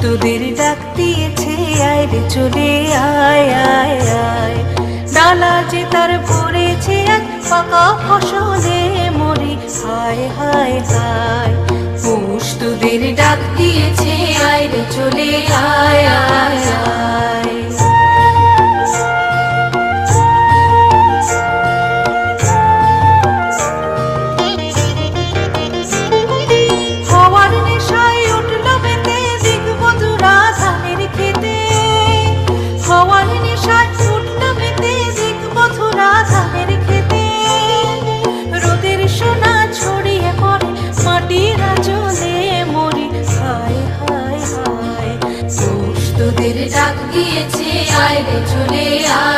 তোদের ডাক দিয়েছে আয় রে চলে আয় আয় আয়। ডালা যে তার ভরেছে আজ পাকা ফসলে মরি হায় হায় হায়। পৌষ তোদের ডাক দিয়েছে আয় রে চলে আয় আয় আয়। তোদের ডাক দিয়েছে আয় রে চলে আয়।